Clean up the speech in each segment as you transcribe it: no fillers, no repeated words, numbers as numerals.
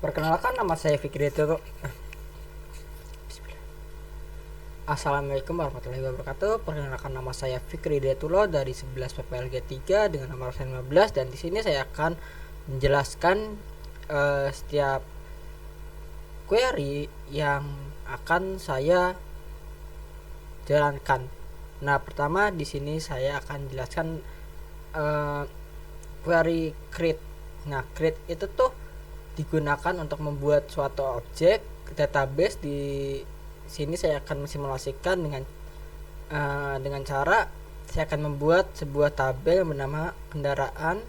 Perkenalkan, nama saya Fikri Datu. Assalamualaikum warahmatullahi wabarakatuh. Perkenalkan, nama saya Fikri Datulo dari 11 PPLG 3 dengan nomor 15, dan di sini saya akan menjelaskan setiap query yang akan saya jalankan. Nah, pertama di sini saya akan jelaskan query create. Nah, create itu tuh digunakan untuk membuat suatu objek database. Di sini saya akan mensimulasikan dengan cara saya akan membuat sebuah tabel yang bernama kendaraan,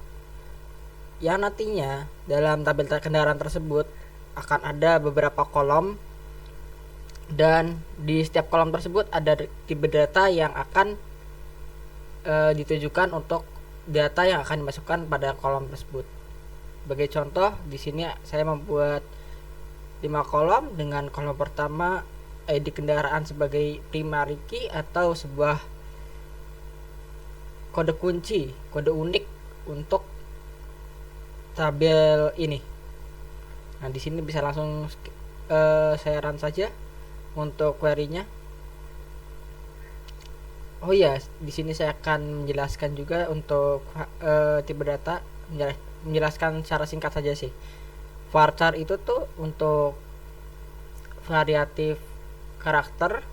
yang nantinya dalam tabel kendaraan tersebut akan ada beberapa kolom, dan di setiap kolom tersebut ada tipe data yang akan ditujukan untuk data yang akan dimasukkan pada kolom tersebut. Sebagai contoh, di sini saya membuat 5 kolom dengan kolom pertama ID kendaraan sebagai primary key atau sebuah kode kunci, kode unik untuk tabel ini. Nah, di sini bisa langsung saya run saja untuk query-nya. Oh iya, di sini saya akan menjelaskan juga untuk tipe data, menjelaskan secara singkat saja sih. Varchar itu tuh untuk variatif karakter,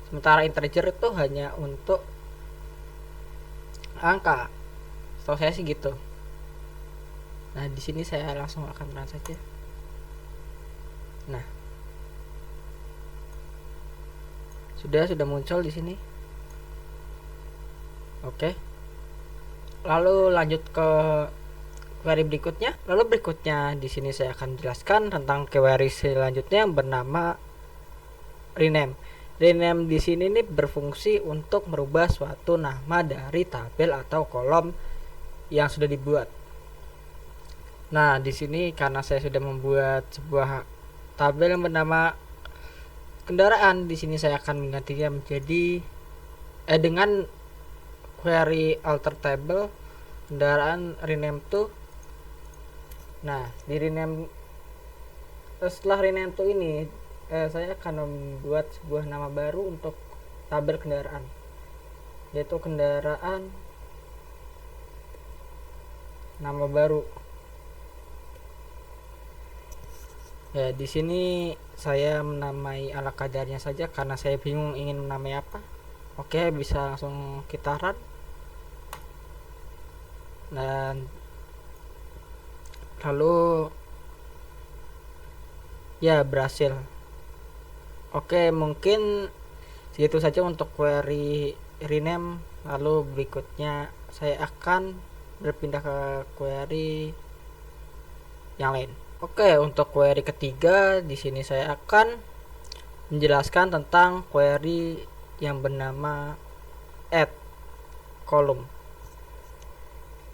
sementara integer itu hanya untuk angka. Setahu saya sih gitu. Nah, di sini saya langsung akan run saja. Nah, sudah muncul di sini. Oke. Lalu lanjut ke query berikutnya. Di sini saya akan jelaskan tentang query selanjutnya yang bernama rename. Rename di sini nih berfungsi untuk merubah suatu nama dari tabel atau kolom yang sudah dibuat. Nah, di sini karena saya sudah membuat sebuah tabel yang bernama kendaraan, di sini saya akan menggantinya menjadi dengan query alter table kendaraan rename to. Nah, di rename, setelah rename to ini saya akan membuat sebuah nama baru untuk tabel kendaraan, yaitu kendaraan nama baru. Ya, di sini saya menamai ala kadarnya saja karena saya bingung ingin menamai apa. Oke, bisa langsung kita run. Dan lalu ya, berhasil. Oke, mungkin segitu saja untuk query rename. Lalu berikutnya saya akan berpindah ke query yang lain. Oke, untuk query ketiga di sini saya akan menjelaskan tentang query yang bernama add column.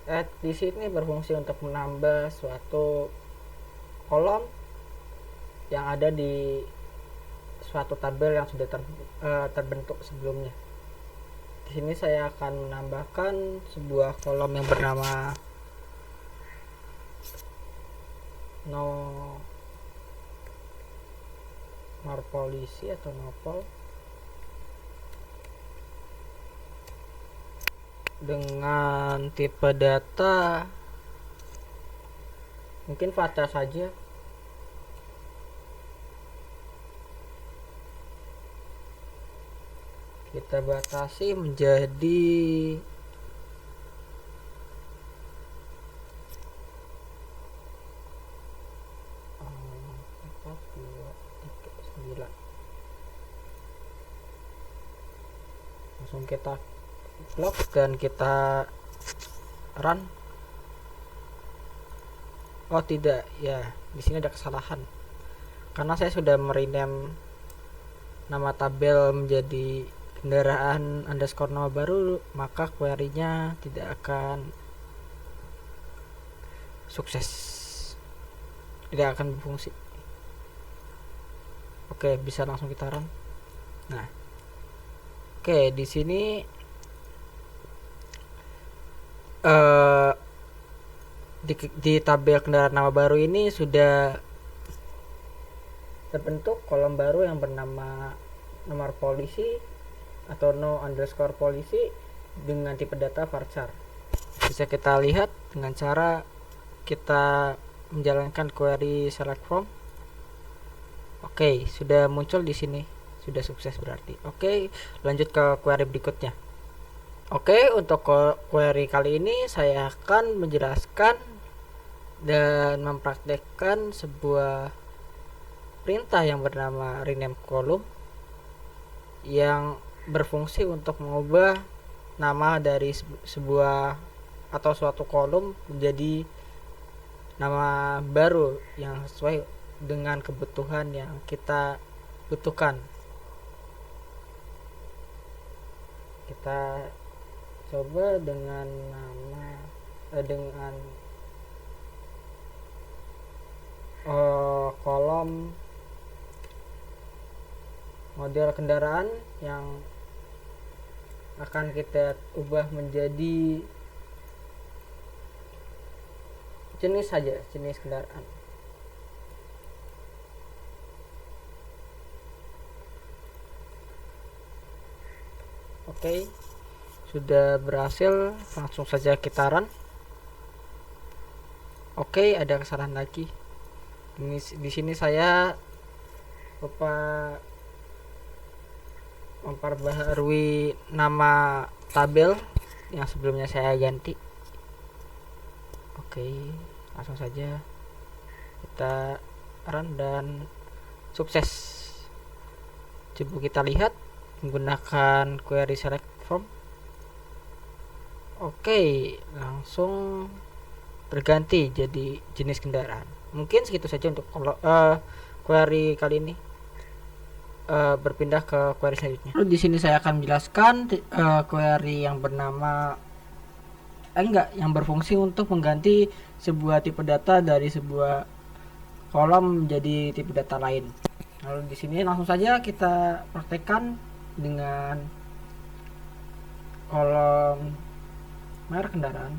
Add di sini berfungsi untuk menambah suatu kolom yang ada di suatu tabel yang sudah terbentuk sebelumnya. Di sini saya akan menambahkan sebuah kolom yang bernama nomor polisi atau nopol dengan tipe data mungkin Fata saja. Kita batasi menjadi langsung kita blok dan kita run. Oh tidak, ya di sini ada kesalahan karena saya sudah merename nama tabel menjadi kendaraan underscore nama baru, maka query-nya tidak akan sukses, tidak akan berfungsi. Oke, bisa langsung kita run. Nah, oke, di sini di tabel kendaraan nama baru ini sudah terbentuk kolom baru yang bernama nomor polisi atau no underscore polisi dengan tipe data varchar. Bisa kita lihat dengan cara kita menjalankan query select from. Oke, sudah muncul di sini, sudah sukses berarti. Oke, lanjut ke query berikutnya. Oke, untuk query kali ini saya akan menjelaskan dan mempraktekkan sebuah perintah yang bernama rename column yang berfungsi untuk mengubah nama dari sebuah atau suatu kolom menjadi nama baru yang sesuai dengan kebutuhan yang kita butuhkan. Kita coba dengan nama dengan kolom model kendaraan yang akan kita ubah menjadi jenis saja, jenis kendaraan. Oke, sudah berhasil, langsung saja kita run. Oke, ada kesalahan lagi. Di sini saya lupa memperbaharui nama tabel yang sebelumnya saya ganti. Oke, langsung saja kita run dan sukses. Coba kita lihat menggunakan query select from. Oke, langsung berganti jadi jenis kendaraan. Mungkin segitu saja untuk query kali ini. Berpindah ke query selanjutnya. Di sini saya akan menjelaskan query yang bernama yang berfungsi untuk mengganti sebuah tipe data dari sebuah kolom menjadi tipe data lain. Lalu di sini langsung saja kita praktekkan dengan kolom merek kendaraan.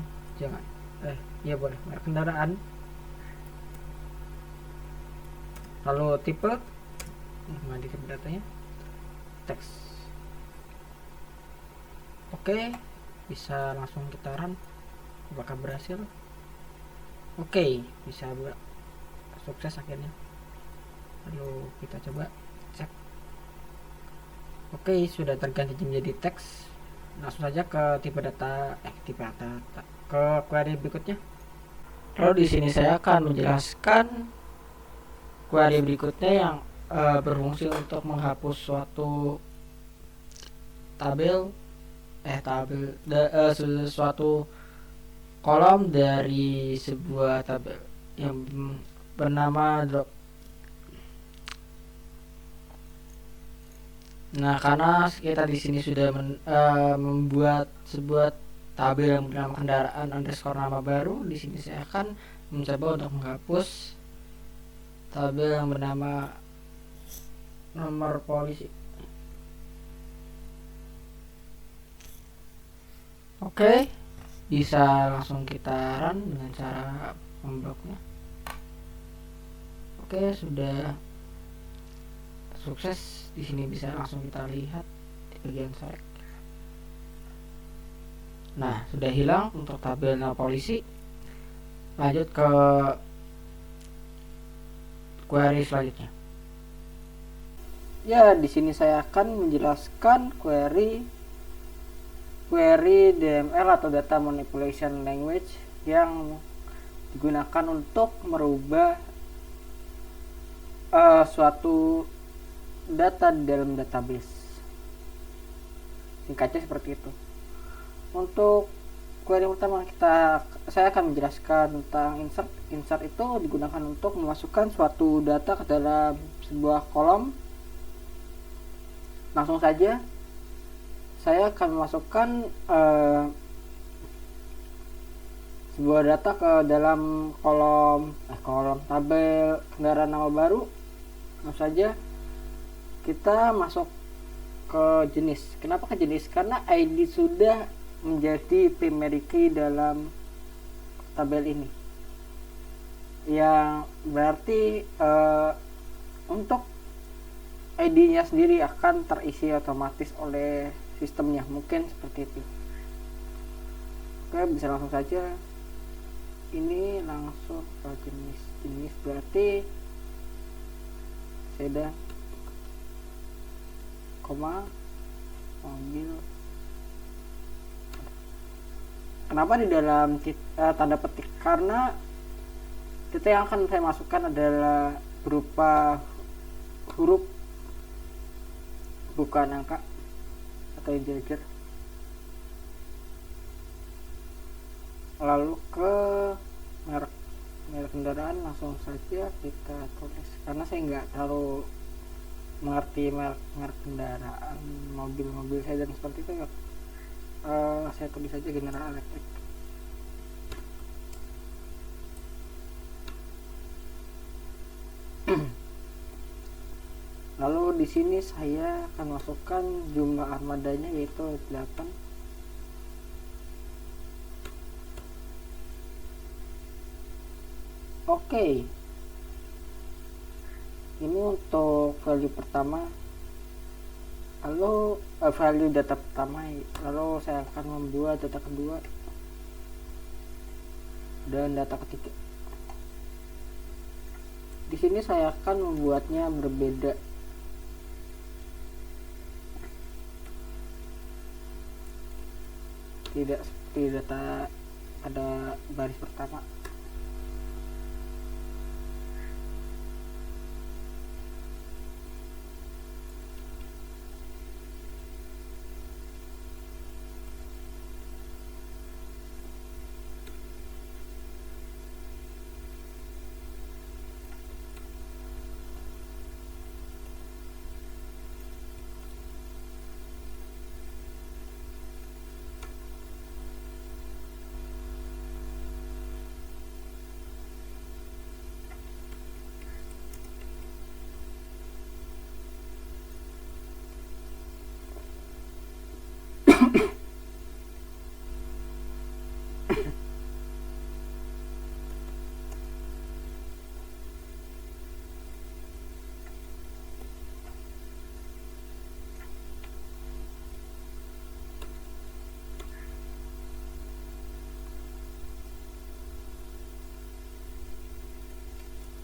Ya boleh, merek kendaraan. Lalu tipe mengganti tipe datanya teks. Oke, bisa langsung kita run. Apakah berhasil? Oke, bisa sukses akhirnya. Lalu kita coba cek. Oke, sudah terganti menjadi teks. Langsung saja ke tipe data ke query berikutnya. Lalu di sini saya akan menjelaskan query berikutnya yang berfungsi untuk menghapus suatu suatu kolom dari sebuah tabel yang bernama drop. Nah, karena kita di sini sudah membuat sebuah tabel yang bernama kendaraan underscore nama baru, di sini saya akan mencoba untuk menghapus tabel yang bernama nomor polisi. Oke, bisa langsung kita run dengan cara membloknya. Oke, sudah sukses. Di sini bisa langsung kita lihat di bagian select. Nah, sudah hilang untuk tabel nama polisi. Lanjut ke query selanjutnya. Ya, di sini saya akan menjelaskan query DML atau data manipulation language yang digunakan untuk merubah suatu data di dalam database. Singkatnya seperti itu. Untuk query pertama saya akan menjelaskan tentang insert. Insert itu digunakan untuk memasukkan suatu data ke dalam sebuah kolom. Langsung saja saya akan memasukkan sebuah data ke dalam kolom tabel kendaraan nama baru. Langsung saja kita masuk ke jenis. Kenapa ke jenis? Karena ID sudah menjadi primary key dalam tabel ini. yang berarti untuk ID-nya sendiri akan terisi otomatis oleh sistemnya, mungkin seperti itu. Oke, bisa langsung saja. Ini langsung ke jenis berarti sedan, koma, mobil. Kenapa di dalam tanda petik? Karena data yang akan saya masukkan adalah berupa huruf, bukan angka atau integer. Lalu ke merek kendaraan, langsung saja kita tulis, karena saya nggak terlalu mengerti merek kendaraan mobil sedan seperti itu. Saya tulis saja General Electric. Lalu di sini saya akan masukkan jumlah armadanya, yaitu 8. Oke. Ini untuk value pertama. Lalu value data pertama. Lalu saya akan membuat data kedua dan data ketiga. Di sini saya akan membuatnya berbeda. Tidak seperti data pada baris pertama.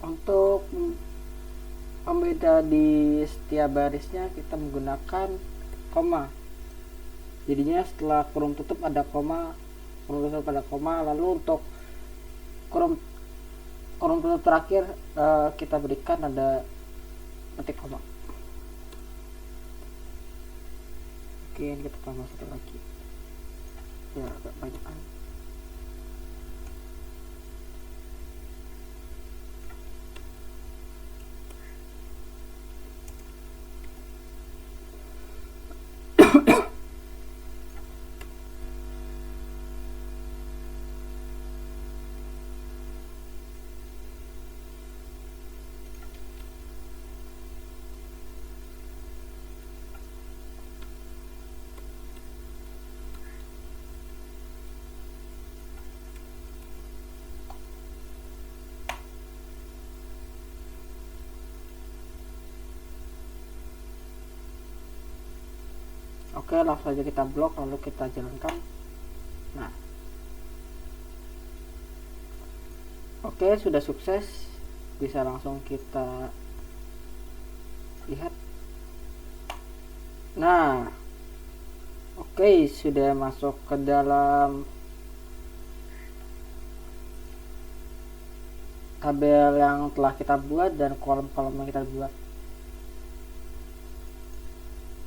Untuk pembeda di setiap barisnya kita menggunakan koma. Jadinya setelah kurung tutup ada koma, lalu untuk kurung tutup terakhir kita berikan ada petik koma. Oke, kita tambah satu lagi ya, agak banyakan. Oke, langsung saja kita blok, lalu kita jalankan. Nah, oke, sudah sukses. Bisa langsung kita lihat. Nah, oke, sudah masuk ke dalam tabel yang telah kita buat dan kolom-kolom yang kita buat.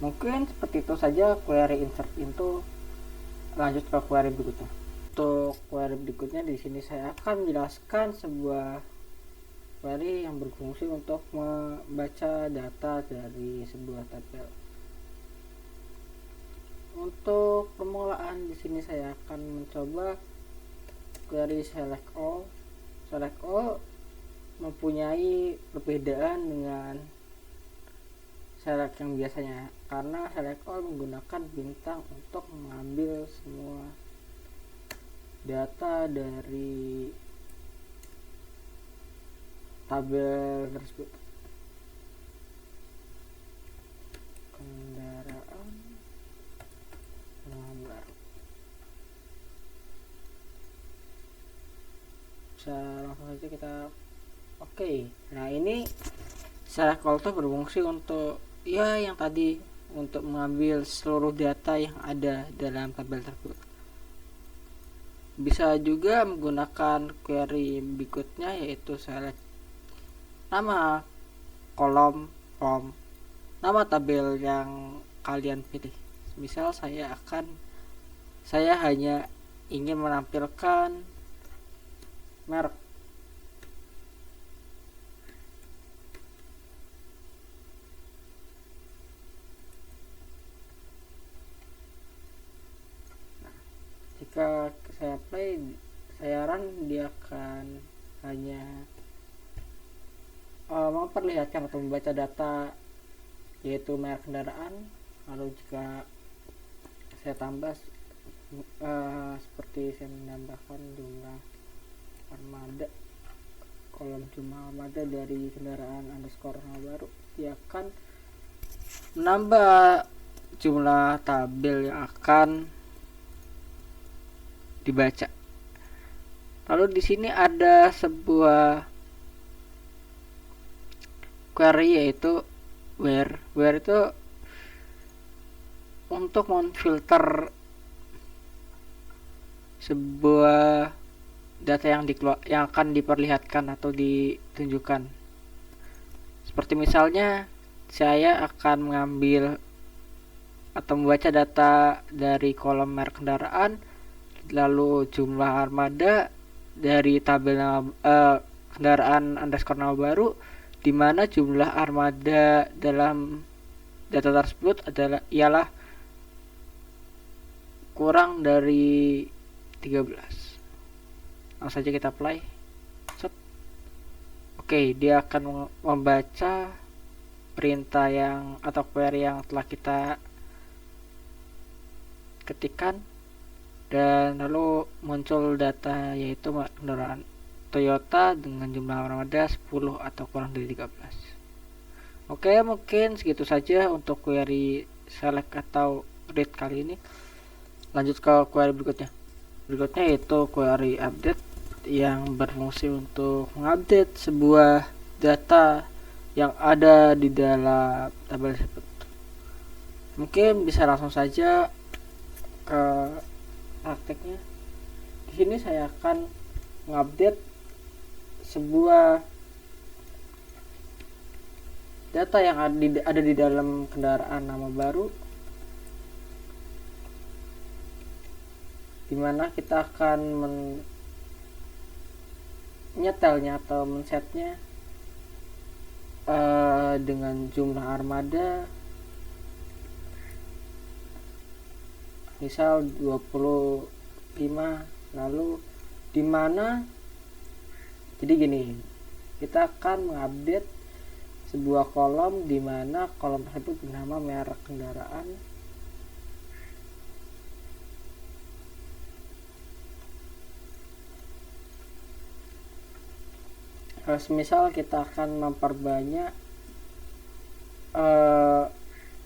Mungkin seperti itu saja query insert into. Lanjut ke query berikutnya. Untuk query berikutnya, di sini saya akan menjelaskan sebuah query yang berfungsi untuk membaca data dari sebuah tabel. Untuk permulaan, di sini saya akan mencoba query select all. Select all mempunyai perbedaan dengan select yang biasanya, karena select all menggunakan bintang untuk mengambil semua data dari tabel tersebut. Kendaraan nomor bisa langsung saja kita oke. Nah ini select all to berfungsi untuk ya yang tadi, untuk mengambil seluruh data yang ada dalam tabel tersebut. Bisa juga menggunakan query berikutnya, yaitu select nama kolom from nama tabel yang kalian pilih. Misal saya hanya ingin menampilkan merek. Jika saya play, saya run, dia akan hanya memperlihatkan atau membaca data, yaitu merek kendaraan. Lalu jika saya tambah seperti saya menambahkan jumlah armada, kolom jumlah armada dari kendaraan underscore baru, dia akan menambah jumlah tabel yang akan dibaca. Lalu di sini ada sebuah query, yaitu where itu untuk memfilter sebuah data yang akan diperlihatkan atau ditunjukkan. Seperti misalnya saya akan mengambil atau membaca data dari kolom merek kendaraan, lalu jumlah armada dari tabel kendaraan underscore nama baru, di mana jumlah armada dalam data tersebut ialah kurang dari 13. Langsung saja kita play. Oke, dia akan membaca perintah atau query yang telah kita ketikkan, dan lalu muncul data, yaitu kendaraan Toyota dengan jumlah armada 10 atau kurang dari 13. Oke, mungkin segitu saja untuk query select atau read kali ini. Lanjut ke query berikutnya yaitu query update, yang berfungsi untuk mengupdate sebuah data yang ada di dalam tabel tersebut. Mungkin bisa langsung saja ke prakteknya. Di sini saya akan mengupdate sebuah data yang ada di dalam kendaraan nama baru, dimana kita akan menyetelnya atau men-setnya dengan jumlah armada misal 25. Lalu dimana, jadi gini, kita akan mengupdate sebuah kolom di mana kolom tersebut bernama merek kendaraan, misal kita akan memperbanyak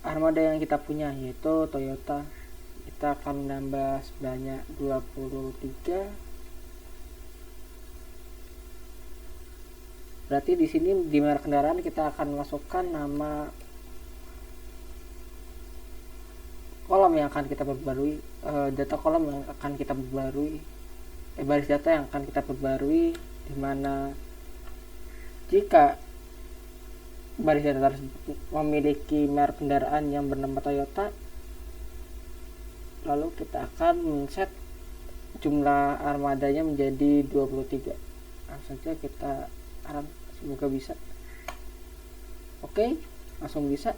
armada yang kita punya, yaitu Toyota. Kita akan menambah sebanyak 23. Berarti di sini di merek kendaraan kita akan masukkan nama kolom yang akan kita perbarui, data kolom yang akan kita perbarui, baris data yang akan kita perbarui, dimana jika baris data tersebut memiliki merek kendaraan yang bernama Toyota, lalu kita akan men-set jumlah armadanya menjadi 23. Langsung saja kita run, semoga bisa. Oke, langsung bisa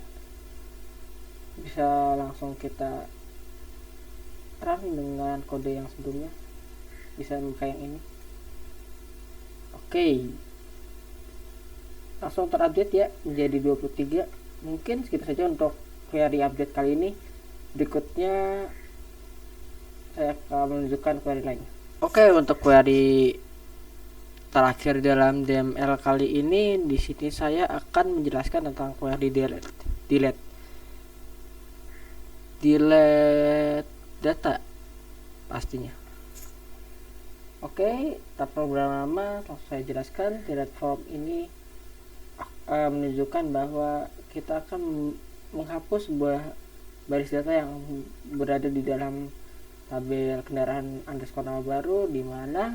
langsung kita run dengan kode yang sebelumnya, bisa buka yang ini. Oke, langsung terupdate ya menjadi 23. Mungkin segitu saja untuk query update kali ini. Berikutnya saya akan menunjukkan query lain. Oke, untuk query terakhir dalam DML kali ini. Di sini saya akan menjelaskan tentang query delete data pastinya. Oke, tak lama langsung saya jelaskan. Delete from ini menunjukkan bahwa kita akan menghapus sebuah baris data yang berada di dalam tabel kendaraan underscore nama baru, di mana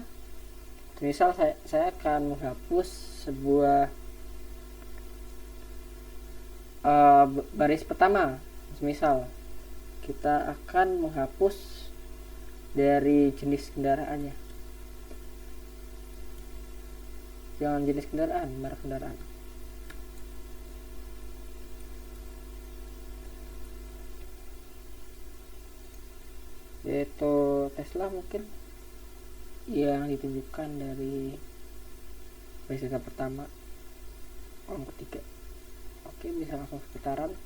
misal saya akan menghapus sebuah baris pertama. Misal kita akan menghapus dari jenis kendaraannya, jangan jenis kendaraan, merek kendaraan. Yaitu Tesla mungkin yang ditunjukkan dari baris data pertama, kolom ketiga. Oke, bisa langsung seputaran.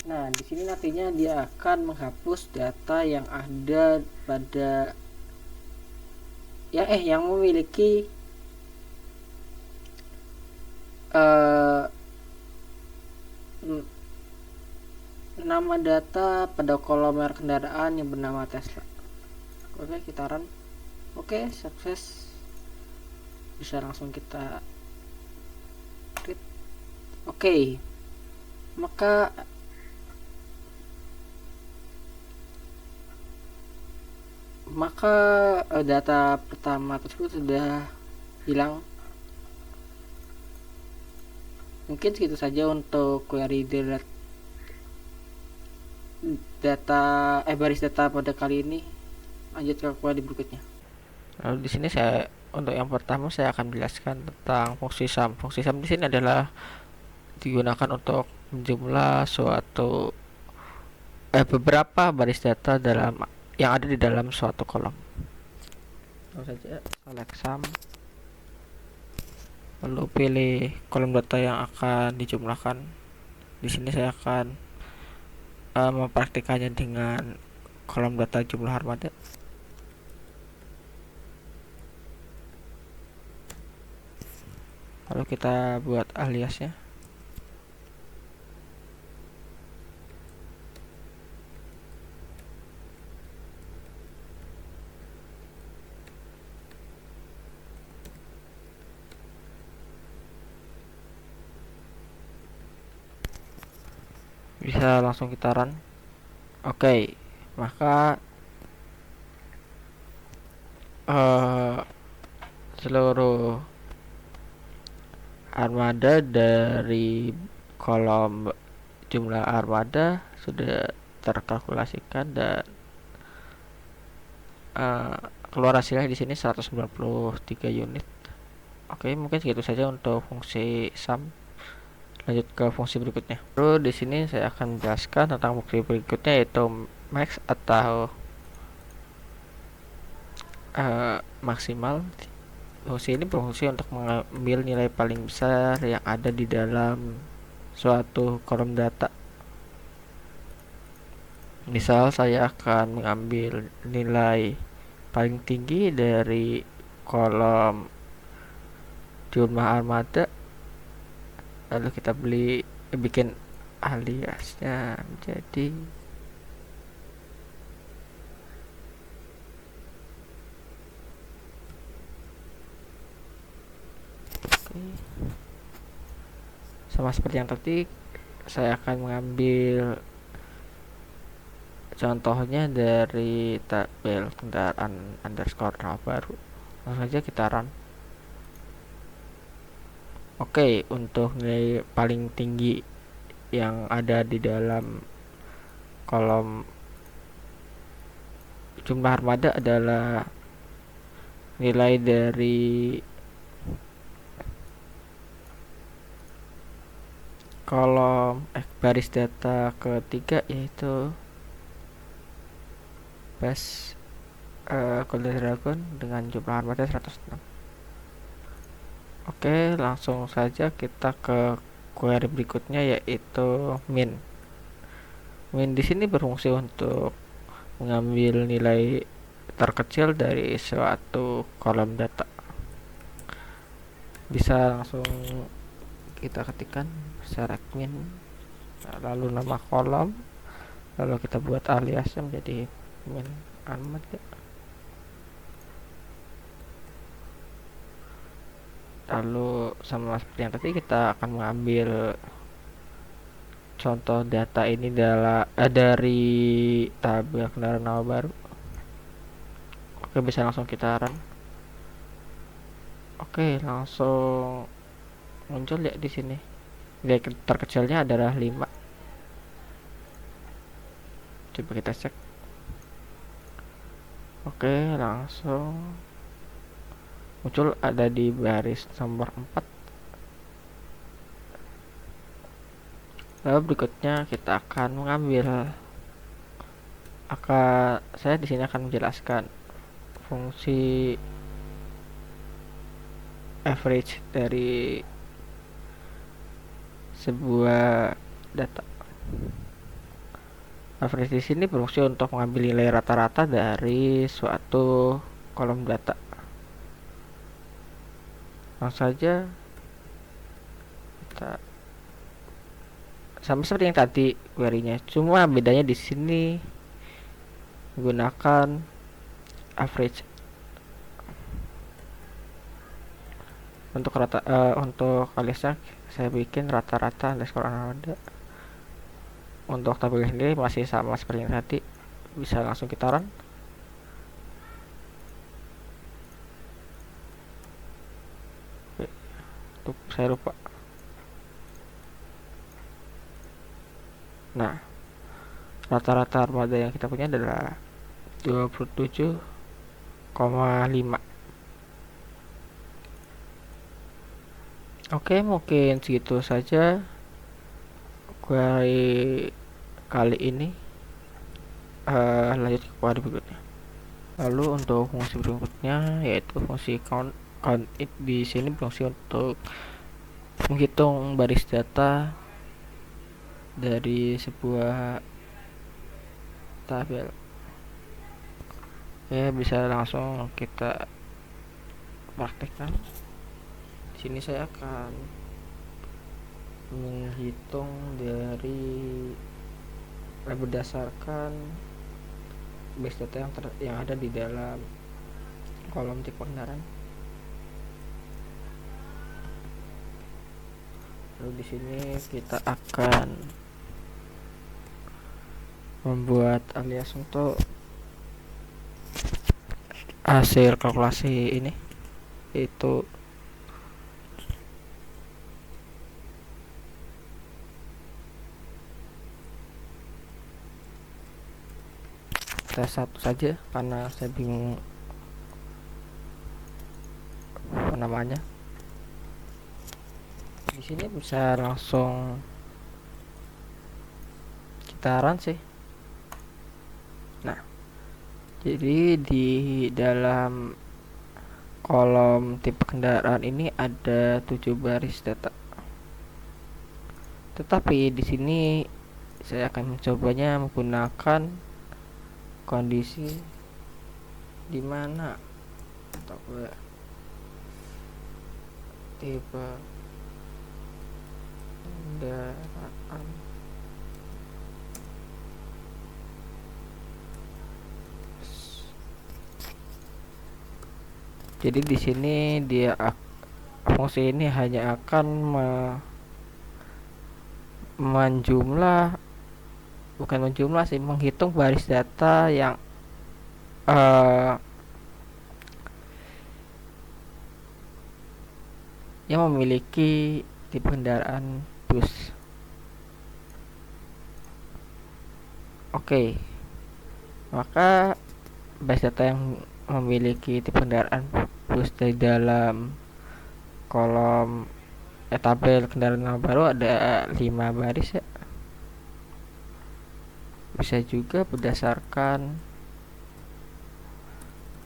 Nah, di sini nantinya dia akan menghapus data yang ada pada yang memiliki nama data pada kolom merek kendaraan yang bernama Tesla. Oke, kita run. Oke, sukses. Bisa langsung kita read. Oke. Maka data pertama tersebut sudah hilang. Mungkin segitu saja untuk query delete data baris data pada kali ini. Lanjut ke query berikutnya. Lalu di sini untuk yang pertama saya akan menjelaskan tentang fungsi sum. Fungsi sum di sini adalah digunakan untuk menjumlah suatu beberapa baris data yang ada di dalam suatu kolom. Langsung saja select sum, lalu pilih kolom data yang akan dijumlahkan. Di sini saya akan mempraktikannya dengan kolom data jumlah armada. Lalu kita buat aliasnya. Bisa langsung kita run. Oke, maka seluruh armada dari kolom jumlah armada sudah terkalkulasikan dan keluar hasilnya di sini 193 unit. Oke, mungkin segitu saja untuk fungsi sum. Lanjut ke fungsi berikutnya. Lalu di sini saya akan menjelaskan tentang fungsi berikutnya, yaitu max atau maksimal. Fungsi ini berfungsi untuk mengambil nilai paling besar yang ada di dalam suatu kolom data. Misal saya akan mengambil nilai paling tinggi dari kolom jumlah armada, lalu kita bikin aliasnya menjadi sama seperti yang tadi. Saya akan mengambil contohnya dari tabel kendaraan underscore nama baru. Langsung saja kita run. Oke, untuk nilai paling tinggi yang ada di dalam kolom jumlah armada adalah nilai dari kolom baris data ketiga, yaitu bus Golden Dragon dengan jumlah armada 106. Oke, langsung saja kita ke query berikutnya, yaitu min. Min di sini berfungsi untuk mengambil nilai terkecil dari suatu kolom data. bisa langsung kita ketikkan share admin, lalu nama kolom, lalu kita buat aliasnya menjadi min Ahmad ya. Lalu sama seperti yang tadi, kita akan mengambil contoh data ini dari tabel kendaraan nama baru. Oke, bisa langsung kita run. Oke, langsung muncul ya di sini. Nilai terkecilnya adalah 5. Coba kita cek. Oke, langsung muncul ada di baris nomor 4. Lalu berikutnya kita akan mengambil, saya di sini akan menjelaskan fungsi average dari sebuah data. Average di sini berfungsi untuk mengambil nilai rata-rata dari suatu kolom data. Langsung saja kita sama seperti yang tadi query-nya, cuma bedanya di sini menggunakan average. Untuk untuk aliasnya saya bikin rata-rata underscore ada. Untuk tabel ini masih sama seperti yang tadi, bisa langsung kita run. Tuh, saya lupa. Nah, rata-rata armada yang kita punya adalah 27,5. Oke, mungkin segitu saja query kali ini. Lanjut ke query berikutnya. Lalu untuk fungsi berikutnya yaitu fungsi count it. Di sini berfungsi untuk menghitung baris data dari sebuah tabel. Ya, bisa langsung kita praktekkan. Di sini saya akan menghitung dari berdasarkan base data yang ada di dalam kolom tipe kendaraan. Lalu di sini kita akan membuat alias untuk hasil kalkulasi ini, yaitu tes 1 saja karena saya bingung apa namanya. Di sini bisa langsung kita run sih. Nah, jadi di dalam kolom tipe kendaraan ini ada 7 baris data. Tetapi di sini saya akan mencobanya menggunakan kondisi di mana tipe kendaraan jadi di sini fungsi ini hanya akan menghitung baris data yang memiliki tipe kendaraan bus. Oke, maka baris data yang memiliki tipe kendaraan bus di dalam kolom tabel kendaraan baru ada 5 baris ya. Bisa juga berdasarkan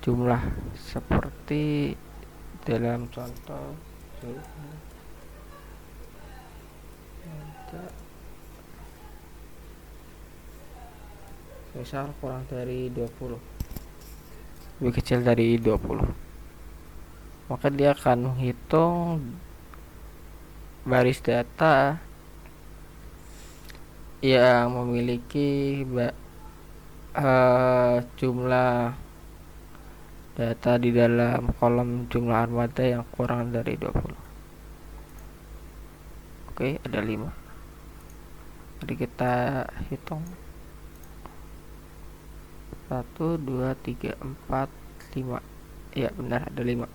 jumlah seperti dalam contoh misal kurang dari 20, lebih kecil dari 20. maka dia akan menghitung baris data yang memiliki jumlah data di dalam kolom jumlah armada yang kurang dari 20. Oke, ada 5. Mari kita hitung. 1, 2, 3, 4, 5. Ya, benar, ada 5.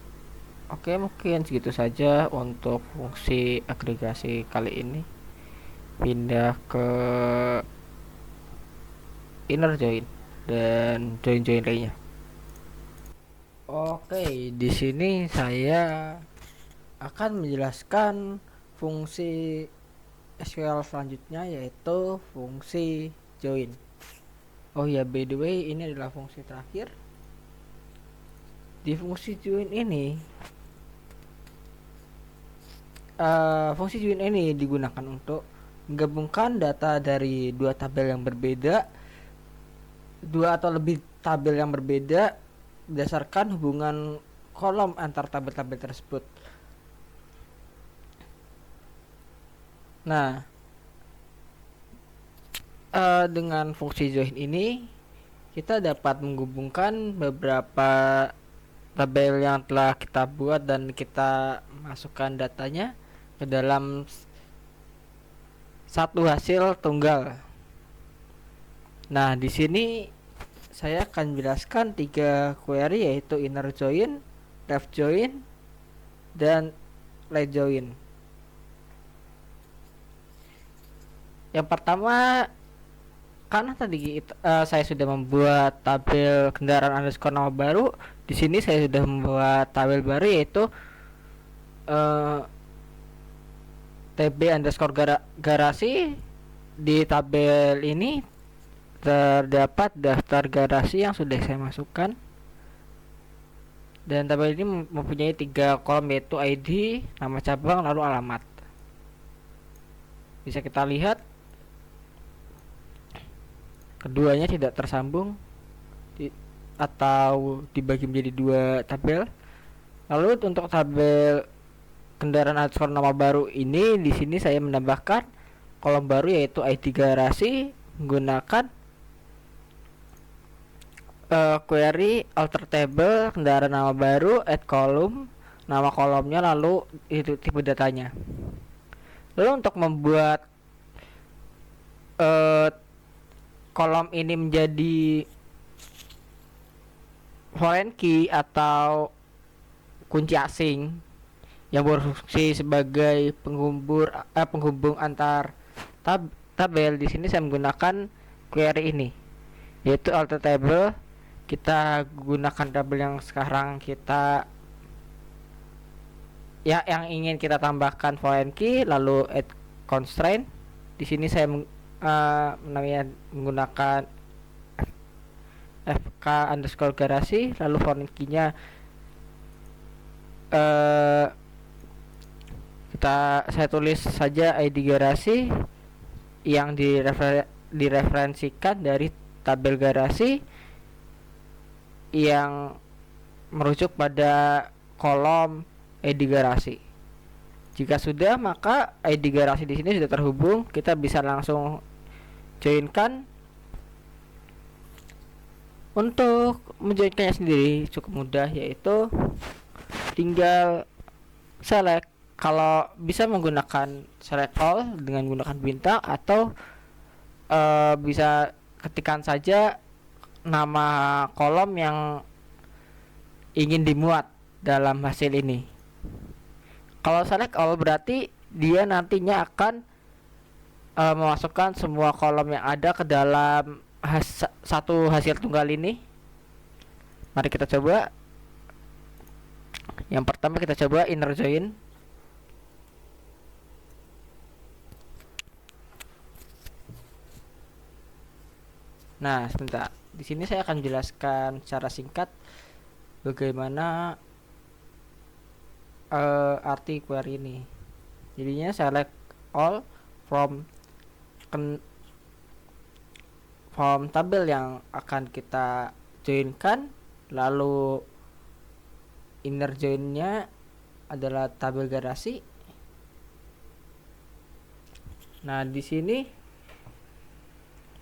Oke, mungkin segitu saja untuk fungsi agregasi kali ini. Pindah ke inner join dan join lainnya. Oke, di sini saya akan menjelaskan fungsi SQL selanjutnya, yaitu fungsi join. Oh ya, by the way, ini adalah fungsi terakhir. Di fungsi join ini, fungsi join ini digunakan untuk menggabungkan data dari dua tabel yang berbeda, dua atau lebih tabel yang berbeda berdasarkan hubungan kolom antar tabel-tabel tersebut. Nah, dengan fungsi join ini kita dapat menghubungkan beberapa tabel yang telah kita buat dan kita masukkan datanya ke dalam satu hasil tunggal. Nah, di sini saya akan jelaskan 3 query, yaitu inner join, left join, dan right join. Yang pertama, karena tadi saya sudah membuat tabel kendaraan underscore nama baru, di sini saya sudah membuat tabel baru, yaitu tb underscore garasi. Di tabel ini terdapat daftar garasi yang sudah saya masukkan, dan tabel ini mempunyai 3 kolom, yaitu ID, nama cabang, lalu alamat. Bisa kita lihat keduanya tidak tersambung atau dibagi menjadi 2 tabel. Lalu untuk tabel kendaraan underscore nama baru ini, di sini saya menambahkan kolom baru, yaitu ID garasi, menggunakan query alter table kendaraan nama baru, add column, nama kolomnya, lalu itu tipe datanya. Lalu untuk membuat kolom ini menjadi foreign key atau kunci asing yang berfungsi sebagai penghubung antar tabel, di sini saya menggunakan query ini, yaitu alter table. Kita gunakan tabel yang sekarang kita yang ingin kita tambahkan foreign key, lalu add constraint. Di sini saya menggunakan fk underscore garasi, lalu foreign key-nya saya tulis saja ID garasi yang direferensikan dari tabel garasi yang merujuk pada kolom ID garasi. Jika sudah, maka ID garasi di sini sudah terhubung. Kita bisa langsung joinkan. Untuk menjoinkannya sendiri cukup mudah, yaitu tinggal select. Kalau bisa menggunakan select all dengan menggunakan bintang, atau bisa ketikkan saja nama kolom yang ingin dimuat dalam hasil ini. Kalau select all berarti dia nantinya akan memasukkan semua kolom yang ada ke dalam satu hasil tunggal ini. Mari kita coba. Yang pertama kita coba inner join. Nah, sebentar. Di sini saya akan jelaskan secara singkat bagaimana arti query ini. Jadinya select all from tabel yang akan kita joinkan, lalu inner joinnya adalah tabel garasi. Nah, di sini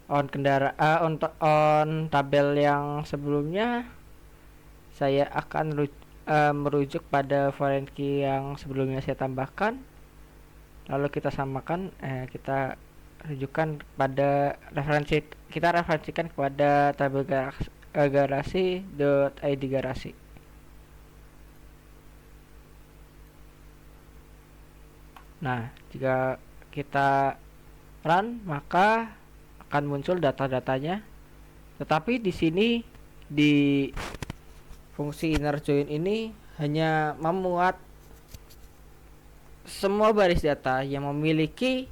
on tabel yang sebelumnya saya akan merujuk pada foreign key yang sebelumnya saya tambahkan, lalu kita samakan, kita rujukan pada kita referensikan kepada tabel garasi.id garasi. Nah, jika kita run maka akan muncul data-datanya. Tetapi di sini di fungsi inner join ini hanya memuat semua baris data yang memiliki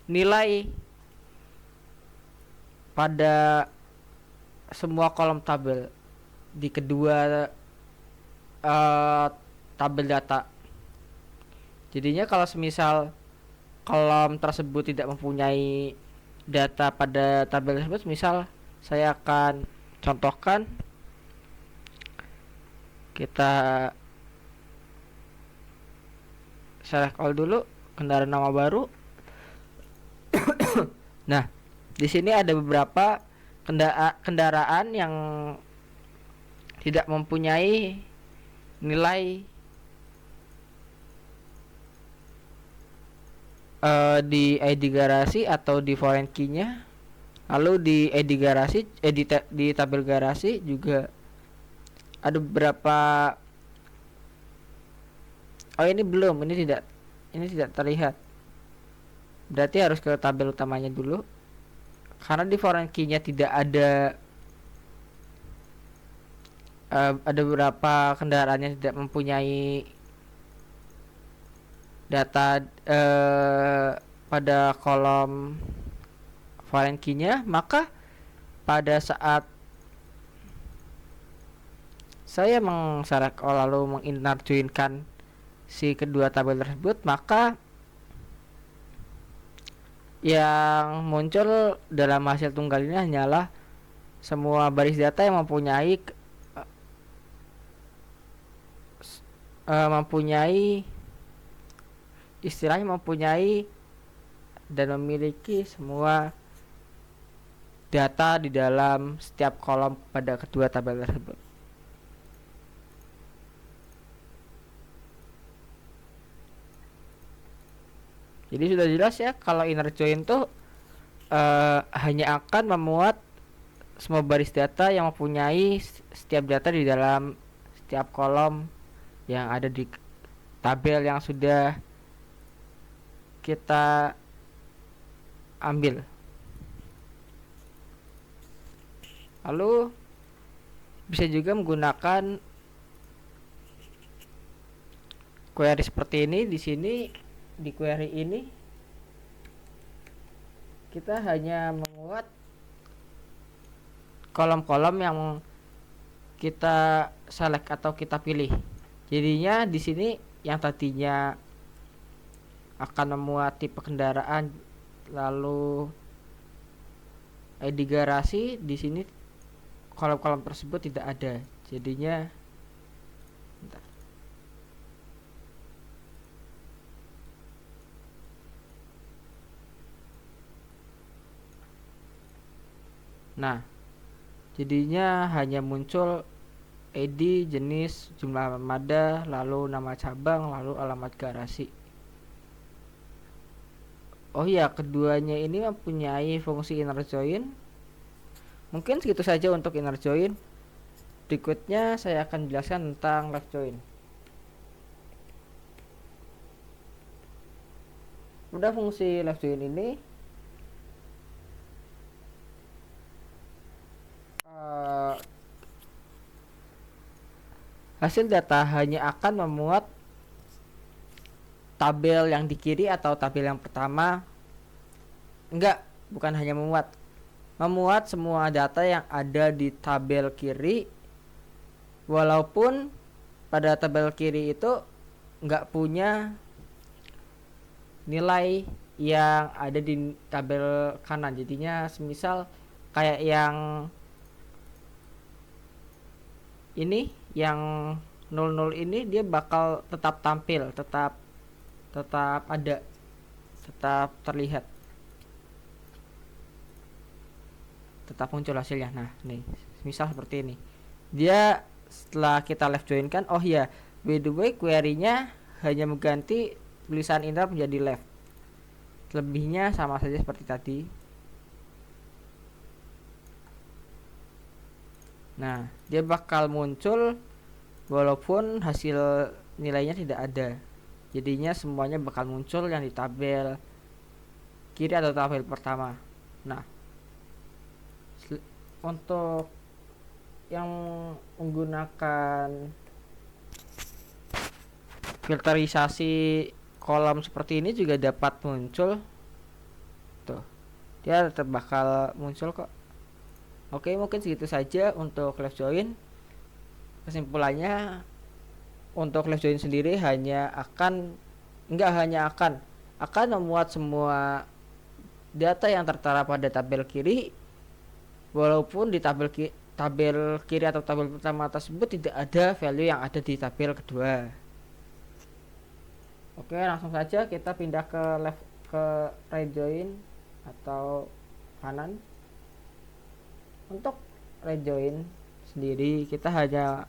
nilai pada semua kolom tabel di kedua tabel data. Jadinya kalau semisal kolom tersebut tidak mempunyai data pada tabel tersebut, misal saya akan contohkan, kita select all dulu, kendaraan nama baru. Nah, di sini ada beberapa kendaraan yang tidak mempunyai nilai di ID garasi atau di foreign key-nya. Lalu di ID garasi, di tabel garasi juga ada beberapa. Oh, ini belum, ini tidak terlihat. Berarti harus ke tabel utamanya dulu. Karena di foreign key-nya tidak ada beberapa kendaraan yang tidak mempunyai data pada kolom foreign key-nya, maka pada saat saya mengselect all lalu menginner join-kan si kedua tabel tersebut, maka yang muncul dalam hasil tunggal ini hanyalah semua baris data yang mempunyai istilahnya mempunyai dan memiliki semua data di dalam setiap kolom pada kedua tabel tersebut. Jadi sudah jelas ya, kalau inner join tuh hanya akan memuat semua baris data yang mempunyai setiap data di dalam setiap kolom yang ada di tabel yang sudah kita ambil. Lalu bisa juga menggunakan query seperti ini. Di sini di query ini kita hanya memuat kolom-kolom yang kita select atau kita pilih. Jadinya di sini yang tadinya akan memuat tipe kendaraan lalu ID garasi, di sini kolom-kolom tersebut tidak ada. Jadinya bentar. Nah, jadinya hanya muncul ID, jenis, jumlah armada, lalu nama cabang, lalu alamat garasi. Oh ya, keduanya ini mempunyai fungsi inner join. Mungkin segitu saja untuk inner join. Berikutnya saya akan jelaskan tentang left join. Pada fungsi left join ini hasil data hanya akan memuat tabel yang di kiri atau tabel yang pertama. Bukan hanya memuat semua data yang ada di tabel kiri, walaupun pada tabel kiri itu enggak punya nilai yang ada di tabel kanan. Jadinya semisal kayak yang ini, yang 00 ini dia bakal tetap tampil, tetap ada, tetap terlihat, tetap muncul hasilnya. Nah nih misal seperti ini, dia setelah kita left join kan, oh ya by the way query-nya hanya mengganti tulisan interrupt menjadi left, lebihnya sama saja seperti tadi. Nah dia bakal muncul walaupun hasil nilainya tidak ada, jadinya semuanya bakal muncul yang di tabel kiri atau tabel pertama. Nah untuk yang menggunakan filterisasi kolom seperti ini juga dapat muncul tuh, dia tetap bakal muncul kok. Oke, mungkin segitu saja untuk left join. Kesimpulannya, untuk left join sendiri akan memuat semua data yang tertera pada tabel kiri, walaupun di tabel kiri atau tabel pertama tersebut tidak ada value yang ada di tabel kedua. Oke, langsung saja kita pindah ke right join atau kanan. Untuk right join sendiri kita hanya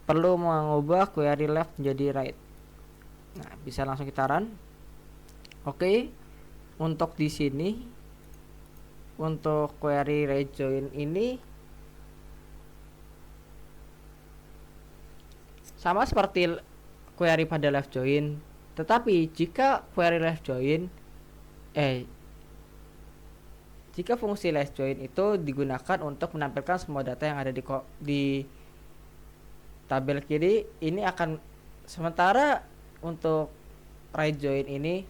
perlu mengubah query left menjadi right. Nah, bisa langsung kita run. Oke. Untuk di sini untuk query right join ini sama seperti query pada left join, tetapi jika query left join jika fungsi left join itu digunakan untuk menampilkan semua data yang ada di tabel kiri, ini akan, sementara untuk right join ini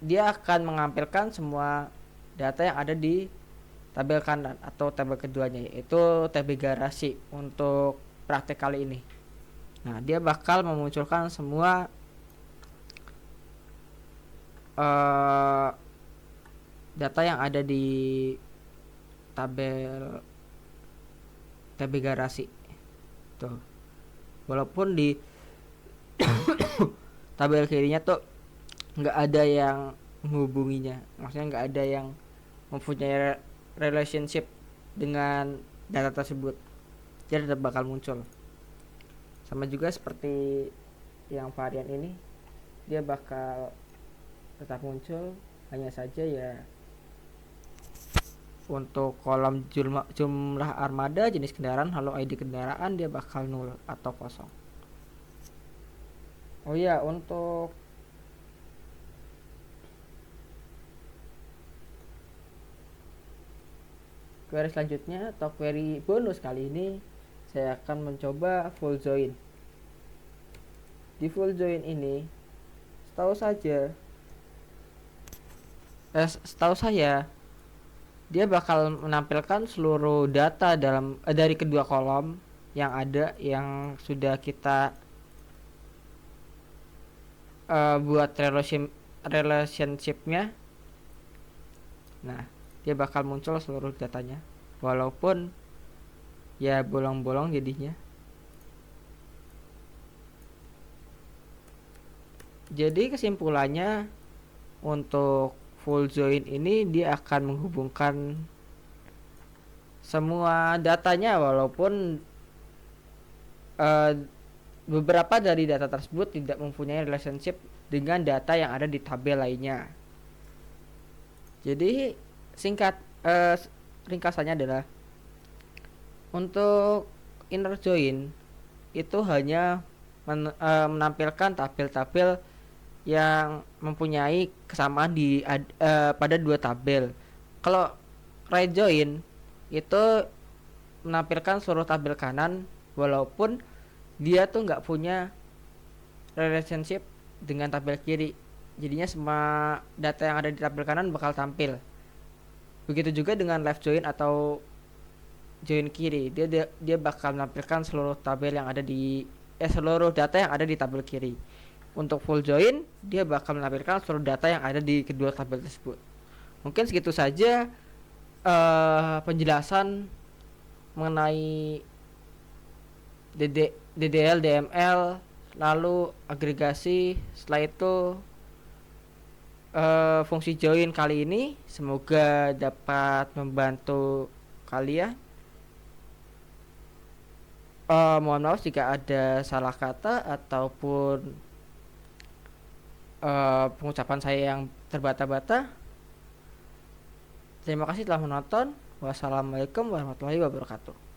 dia akan menampilkan semua data yang ada di tabel kanan atau tabel keduanya, yaitu tabel garasi untuk praktek kali ini. Nah dia bakal memunculkan semua data yang ada di tabel garasi tuh, walaupun di tabel kirinya tuh nggak ada yang menghubunginya, maksudnya nggak ada yang mempunyai relationship dengan data tersebut, dia tetap bakal muncul. Sama juga seperti yang varian ini, dia bakal tetap muncul, hanya saja ya untuk kolom jumlah armada, jenis kendaraan, lalu ID kendaraan, dia bakal 0 atau kosong. Oh ya, untuk query selanjutnya atau query bonus kali ini, saya akan mencoba full join. Di full join ini setahu saya dia bakal menampilkan seluruh data dari kedua kolom yang ada, yang sudah kita buat relationship-nya. Nah dia bakal muncul seluruh datanya, walaupun ya bolong-bolong jadinya. Jadi kesimpulannya, untuk full join ini dia akan menghubungkan semua datanya, walaupun beberapa dari data tersebut tidak mempunyai relationship dengan data yang ada di tabel lainnya. Jadi ringkasannya adalah, untuk inner join itu hanya menampilkan tabel-tabel yang mempunyai kesamaan pada dua tabel. Kalau right join itu menampilkan seluruh tabel kanan, walaupun dia tuh nggak punya relationship dengan tabel kiri, jadinya semua data yang ada di tabel kanan bakal tampil. Begitu juga dengan left join atau join kiri, dia bakal menampilkan seluruh tabel yang ada seluruh data yang ada di tabel kiri. Untuk full join, dia bakal menampilkan seluruh data yang ada di kedua tabel tersebut. Mungkin segitu saja penjelasan mengenai DDL, DML, lalu agregasi. Setelah itu fungsi join kali ini semoga dapat membantu kalian. Mohon maaf jika ada salah kata ataupun pengucapan saya yang terbata-bata. Terima kasih telah menonton. Wassalamualaikum warahmatullahi wabarakatuh.